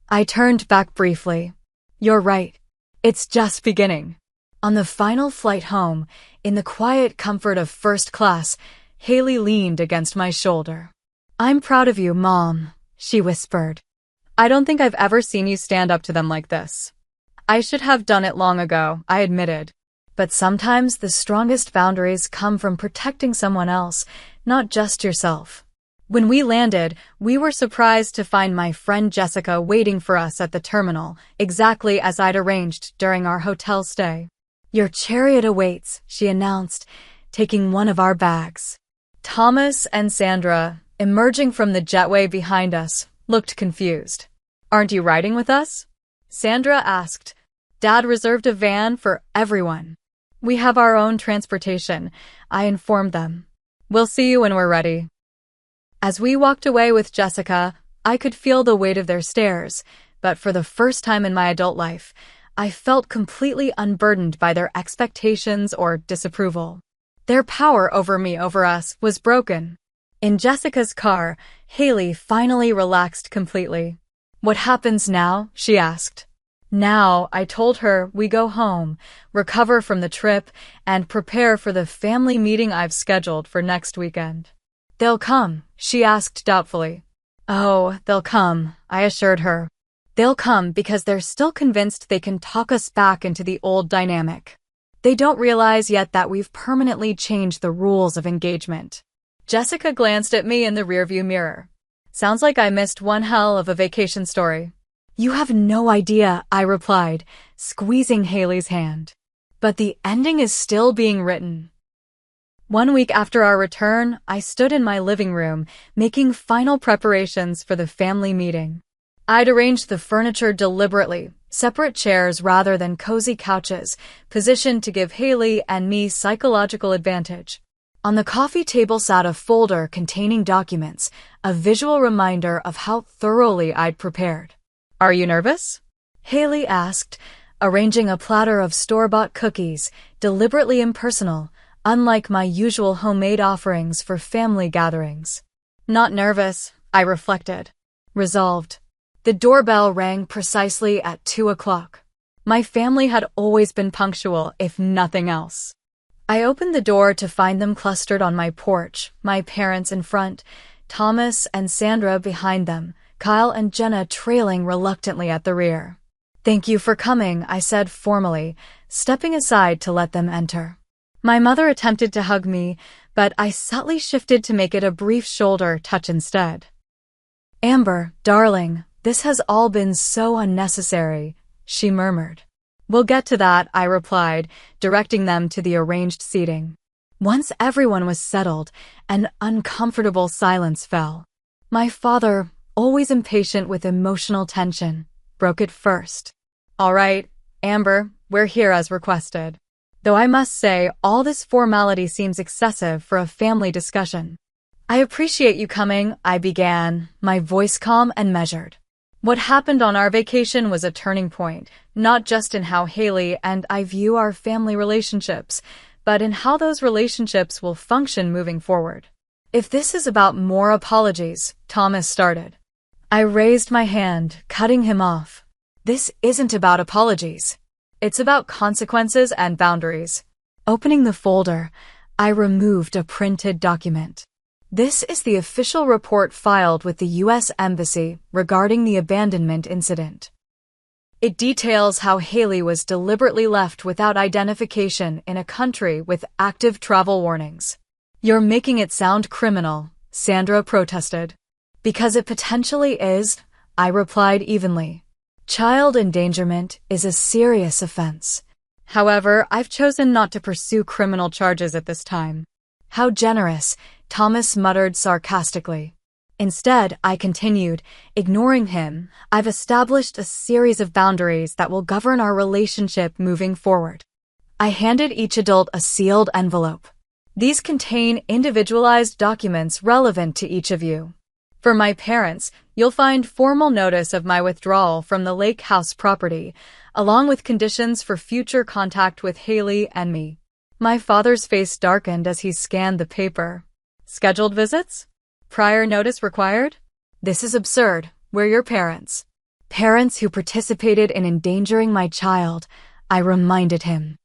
I turned back briefly. You're right. It's just beginning. On the final flight home, in the quiet comfort of first class, Haley leaned against my shoulder. I'm proud of you, Mom, she whispered. I don't think I've ever seen you stand up to them like this. I should have done it long ago, I admitted. But sometimes the strongest boundaries come from protecting someone else, not just yourself. When we landed, we were surprised to find my friend Jessica waiting for us at the terminal, exactly as I'd arranged during our hotel stay. Your chariot awaits, she announced, taking one of our bags. Thomas and Sandra, emerging from the jetway behind us, looked confused. Aren't you riding with us? Sandra asked. Dad reserved a van for everyone. We have our own transportation, I informed them. We'll see you when we're ready. As we walked away with Jessica, I could feel the weight of their stares, but for the first time in my adult life, I felt completely unburdened by their expectations or disapproval. Their power over us, was broken. In Jessica's car, Haley finally relaxed completely. "What happens now?" she asked. Now, I told her, we go home, recover from the trip, and prepare for the family meeting I've scheduled for next weekend. "They'll come?" she asked doubtfully. "Oh, they'll come," I assured her. "They'll come because they're still convinced they can talk us back into the old dynamic. They don't realize yet that we've permanently changed the rules of engagement." Jessica glanced at me in the rearview mirror. "Sounds like I missed one hell of a vacation story." "You have no idea," I replied, squeezing Haley's hand. "But the ending is still being written." 1 week after our return, I stood in my living room, making final preparations for the family meeting. I'd arranged the furniture deliberately, separate chairs rather than cozy couches, positioned to give Haley and me psychological advantage. On the coffee table sat a folder containing documents, a visual reminder of how thoroughly I'd prepared. "Are you nervous?" Haley asked, arranging a platter of store-bought cookies, deliberately impersonal, unlike my usual homemade offerings for family gatherings. "Not nervous," I reflected. Resolved. The doorbell rang precisely at 2 o'clock. My family had always been punctual, if nothing else. I opened the door to find them clustered on my porch, my parents in front, Thomas and Sandra behind them, Kyle and Jenna trailing reluctantly at the rear. "Thank you for coming," I said formally, stepping aside to let them enter. My mother attempted to hug me, but I subtly shifted to make it a brief shoulder touch instead. "Amber, darling, this has all been so unnecessary," she murmured. "We'll get to that," I replied, directing them to the arranged seating. Once everyone was settled, an uncomfortable silence fell. My father, always impatient with emotional tension, broke it first. "All right, Amber, we're here as requested. Though I must say, all this formality seems excessive for a family discussion." "I appreciate you coming," I began, my voice calm and measured. What happened on our vacation was a turning point, not just in how Haley and I view our family relationships, but in how those relationships will function moving forward. "If this is about more apologies," Thomas started. I raised my hand, cutting him off. "This isn't about apologies. It's about consequences and boundaries." Opening the folder, I removed a printed document. This is the official report filed with the U.S. Embassy regarding the abandonment incident. It details how Haley was deliberately left without identification in a country with active travel warnings. "You're making it sound criminal," Sandra protested. "Because it potentially is," I replied evenly. "Child endangerment is a serious offense. However, I've chosen not to pursue criminal charges at this time." "How generous," Thomas muttered sarcastically. Instead, I continued, ignoring him, "I've established a series of boundaries that will govern our relationship moving forward." I handed each adult a sealed envelope. "These contain individualized documents relevant to each of you. For my parents, you'll find formal notice of my withdrawal from the Lake House property, along with conditions for future contact with Haley and me." My father's face darkened as he scanned the paper. "Scheduled visits? Prior notice required? This is absurd. We're your parents." "Parents who participated in endangering my child," I reminded him.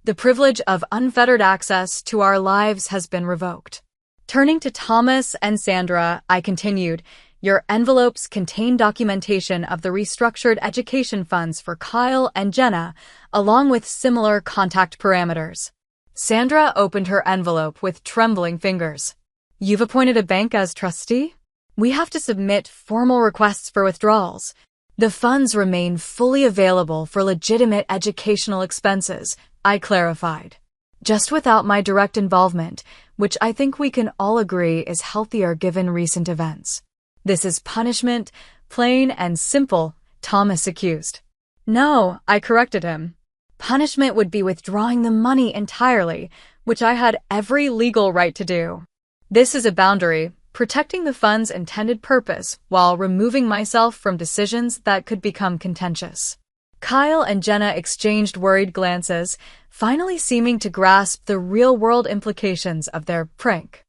"The privilege of unfettered access to our lives has been revoked." Turning to Thomas and Sandra, I continued, "Your envelopes contain documentation of the restructured education funds for Kyle and Jenna, along with similar contact parameters." Sandra opened her envelope with trembling fingers. "You've appointed a bank as trustee? We have to submit formal requests for withdrawals." "The funds remain fully available for legitimate educational expenses," I clarified. "Just without my direct involvement, which I think we can all agree is healthier given recent events." "This is punishment, plain and simple," Thomas accused. "No," I corrected him. "Punishment would be withdrawing the money entirely, which I had every legal right to do." "This is a boundary," protecting the fund's intended purpose while removing myself from decisions that could become contentious. Kyle and Jenna exchanged worried glances, finally seeming to grasp the real-world implications of their prank.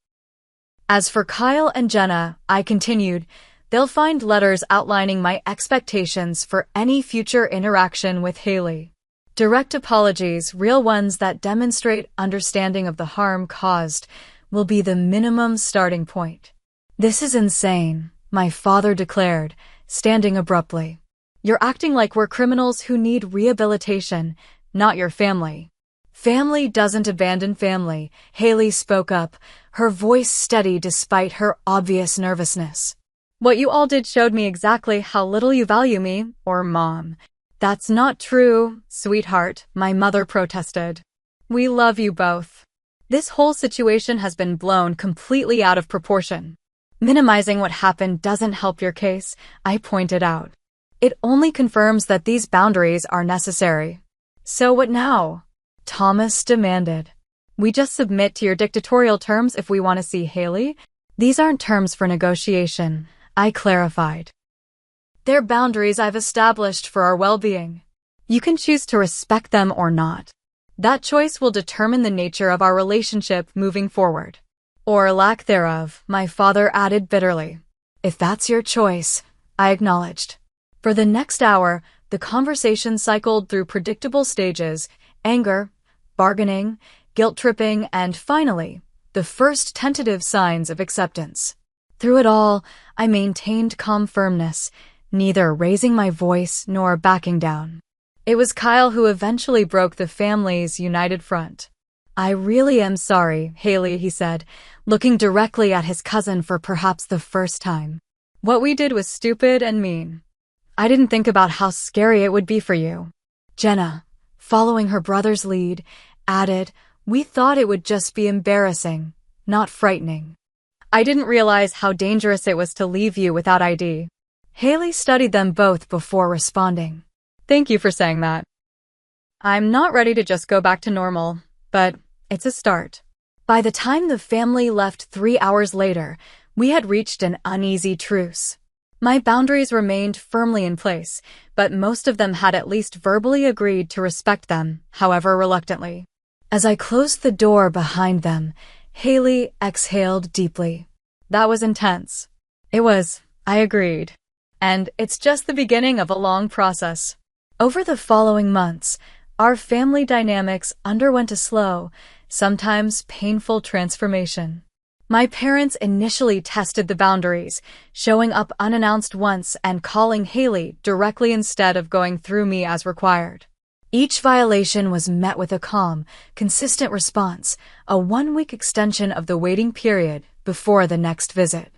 As for Kyle and Jenna, I continued, they'll find letters outlining my expectations for any future interaction with Haley. Direct apologies, real ones that demonstrate understanding of the harm caused, will be the minimum starting point. This is insane, my father declared, standing abruptly. You're acting like we're criminals who need rehabilitation, not your family. Family doesn't abandon family, Haley spoke up, her voice steady despite her obvious nervousness. What you all did showed me exactly how little you value me, or Mom. That's not true, sweetheart, my mother protested. We love you both. This whole situation has been blown completely out of proportion. Minimizing what happened doesn't help your case, I pointed out. It only confirms that these boundaries are necessary. So what now? Thomas demanded. We just submit to your dictatorial terms if we want to see Haley? These aren't terms for negotiation, I clarified. They're boundaries I've established for our well-being. You can choose to respect them or not. That choice will determine the nature of our relationship moving forward. Or lack thereof, my father added bitterly. If that's your choice, I acknowledged. For the next hour, the conversation cycled through predictable stages, anger, bargaining, guilt-tripping, and finally, the first tentative signs of acceptance. Through it all, I maintained calm firmness, neither raising my voice nor backing down. It was Kyle who eventually broke the family's united front. I really am sorry, Haley, he said, looking directly at his cousin for perhaps the first time. What we did was stupid and mean. I didn't think about how scary it would be for you. Jenna, following her brother's lead, added, we thought it would just be embarrassing, not frightening. I didn't realize how dangerous it was to leave you without ID. Haley studied them both before responding. Thank you for saying that. I'm not ready to just go back to normal, but it's a start. By the time the family left 3 hours later, we had reached an uneasy truce. My boundaries remained firmly in place, but most of them had at least verbally agreed to respect them, however reluctantly. As I closed the door behind them, Haley exhaled deeply. That was intense. It was, I agreed. And it's just the beginning of a long process. Over the following months, our family dynamics underwent a slow, sometimes painful transformation. My parents initially tested the boundaries, showing up unannounced once and calling Haley directly instead of going through me as required. Each violation was met with a calm, consistent response, a 1-week extension of the waiting period before the next visit.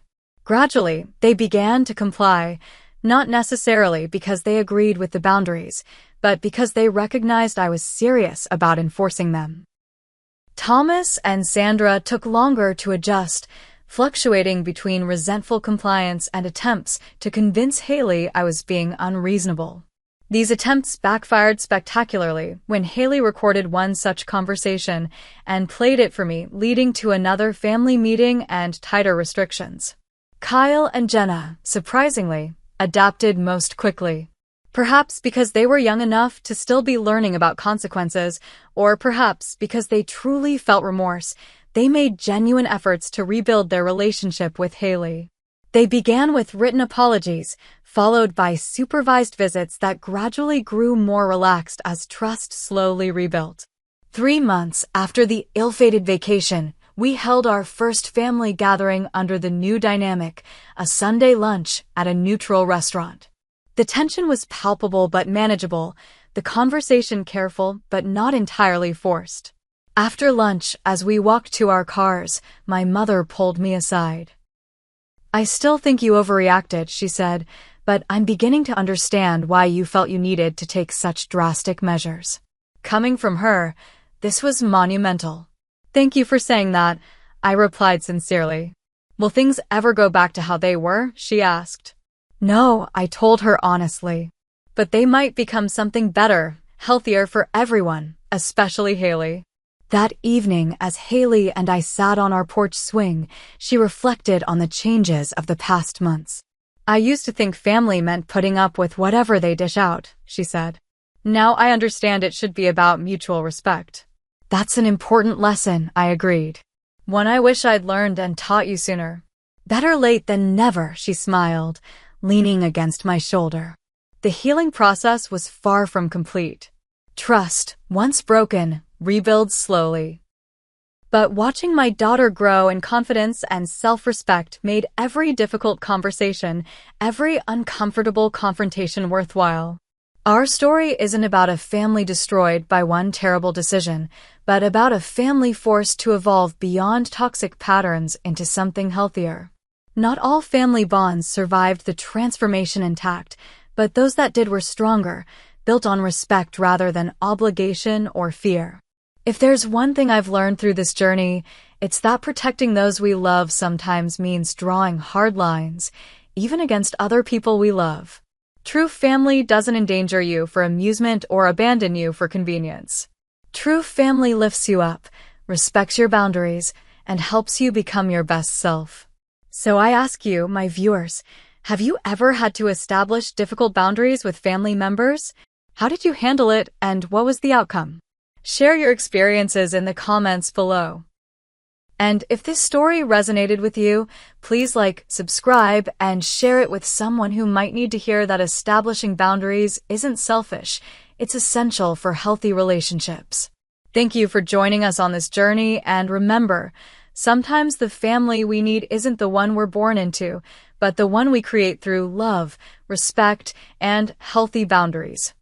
Gradually, they began to comply, not necessarily because they agreed with the boundaries, but because they recognized I was serious about enforcing them. Thomas and Sandra took longer to adjust, fluctuating between resentful compliance and attempts to convince Haley I was being unreasonable. These attempts backfired spectacularly when Haley recorded one such conversation and played it for me, leading to another family meeting and tighter restrictions. Kyle and Jenna, surprisingly, adapted most quickly. Perhaps because they were young enough to still be learning about consequences, or perhaps because they truly felt remorse, they made genuine efforts to rebuild their relationship with Haley. They began with written apologies, followed by supervised visits that gradually grew more relaxed as trust slowly rebuilt. 3 months after the ill-fated vacation, we held our first family gathering under the new dynamic, a Sunday lunch at a neutral restaurant. The tension was palpable but manageable, the conversation careful but not entirely forced. After lunch, as we walked to our cars, my mother pulled me aside. I still think you overreacted, she said, but I'm beginning to understand why you felt you needed to take such drastic measures. Coming from her, this was monumental. Thank you for saying that, I replied sincerely. Will things ever go back to how they were? She asked. No, I told her honestly. But they might become something better, healthier for everyone, especially Haley. That evening, as Haley and I sat on our porch swing, she reflected on the changes of the past months. "I used to think family meant putting up with whatever they dish out," she said. "Now I understand it should be about mutual respect." "That's an important lesson," I agreed. "One I wish I'd learned and taught you sooner." "Better late than never," she smiled, leaning against my shoulder. The healing process was far from complete. Trust, once broken, rebuilds slowly. But watching my daughter grow in confidence and self-respect made every difficult conversation, every uncomfortable confrontation worthwhile. Our story isn't about a family destroyed by one terrible decision, but about a family forced to evolve beyond toxic patterns into something healthier. Not all family bonds survived the transformation intact, but those that did were stronger, built on respect rather than obligation or fear. If there's one thing I've learned through this journey, it's that protecting those we love sometimes means drawing hard lines, even against other people we love. True family doesn't endanger you for amusement or abandon you for convenience. True family lifts you up, respects your boundaries, and helps you become your best self. So I ask you, my viewers, have you ever had to establish difficult boundaries with family members? How did you handle it, and what was the outcome? Share your experiences in the comments below. And if this story resonated with you, please like, subscribe, and share it with someone who might need to hear that establishing boundaries isn't selfish, it's essential for healthy relationships. Thank you for joining us on this journey, and remember, sometimes the family we need isn't the one we're born into, but the one we create through love, respect, and healthy boundaries.